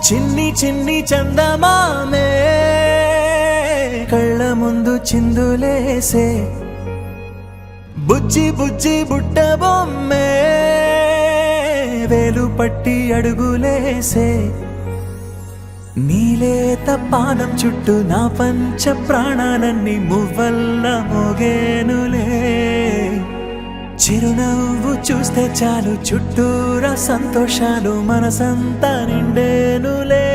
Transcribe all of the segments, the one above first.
చిన్ని చిన్ని చందమామే కళ్ళ ముందు చిందులేసే బుజ్జి బుజ్జి బుట్ట బొమ్మే వేలు పట్టి అడుగులేసే నీలేత పానం చుట్టూ నా పంచ ప్రాణాలన్నీ మువ్వల్ల మోగేనులే చిరునవ్వు చూస్తే చాలు చుట్టూరా సంతోషాలు మనసంతా నిండేనులే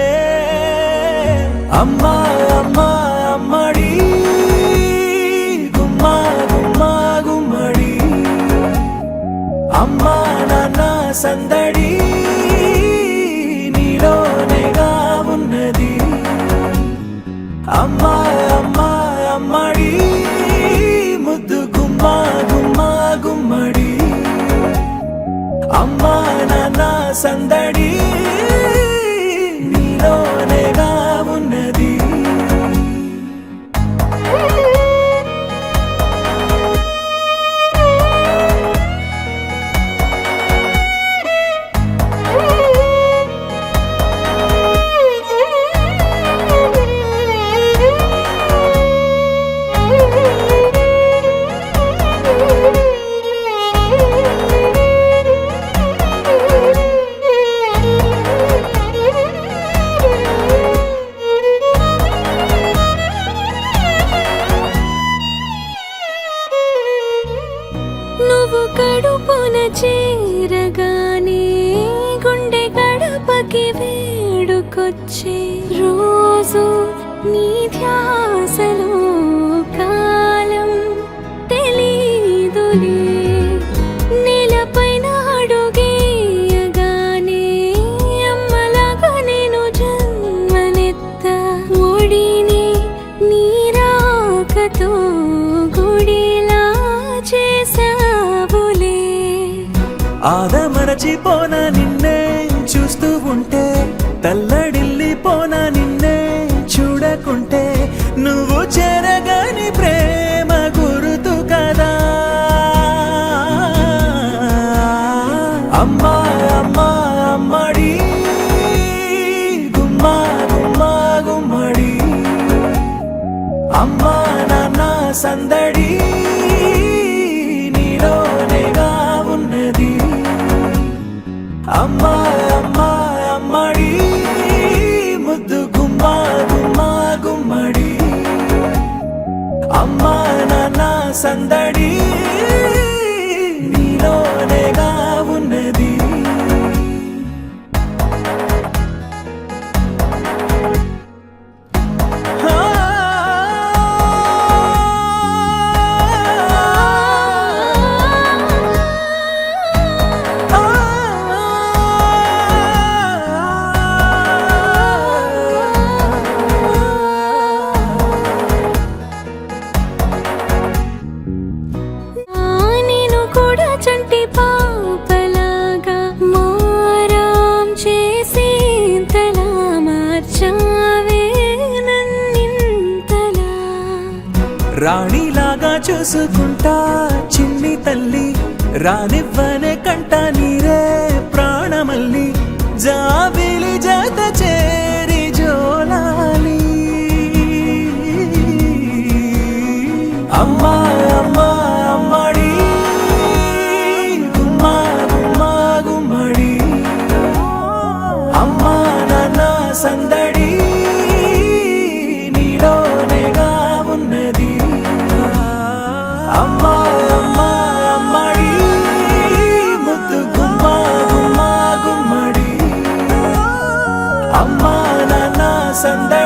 అమ్మా అమ్మా అమ్మడి గుమ్మా గుమ్మా గుమ్మడి అమ్మా నాన్న సందడి నీలోనేగా ఉన్నది అమ్మా అమ్మా అమ్మడి ముద్దు గుమ్మా గుమ్మా గుమ్మడి అమ్మా నాన్న సందడి నీలోనేగా ఉన్నది నువ్వు కడుపున చేరగానే గుండె గడపకి వేడుకొచ్చే రోజు నీ ధ్యాసలో కాలం తెలీదులే నేలపైన అడుగేయగానే అమ్మలాగా నేను జన్మనెత్త ఒడిని నీ రాకతో గుడిలా చేసావులే ఆదమరచిపోనా నిన్నే చూస్తూ ఉంటే తల్లడిల్లిపోనా నిన్నే చూడకుంటే నువ్వు చెరగని ప్రేమ గురుతు కదా అమ్మా అమ్మా అమ్మడి గుమ్మా గుమ్మా గుమ్మడి అమ్మా నాన్న సందడి నీలోనేగా ఉన్నది అమ్మా అమ్మా అమ్మడి ముద్దు గుమ్మా గుమ్మా గుమ్మడి అమ్మా నాన్న సందడి నీలోనేగా ఉన్నది నేను కూడా చంటి పాపలాగా మారాం చేసేంతలా మార్చావే నన్నింతలా రాణిలాగా చూసుకుంటా చిన్ని తల్లి రానివ్వనే కంట నీరే ప్రాణమల్లి జాబిలి జత చేరి జోలాలి అమ్మా అమ్మా అమ్మడి గుమ్మా గుమ్మా గుమ్మడి అమ్మా నాన్న సందడి నీలోనేగా ఉన్నది అమ్మా అమ్మా అమ్మడి ముద్దు గుమ్మా గుమ్మా గుమ్మడి అమ్మా నాన్న సందడి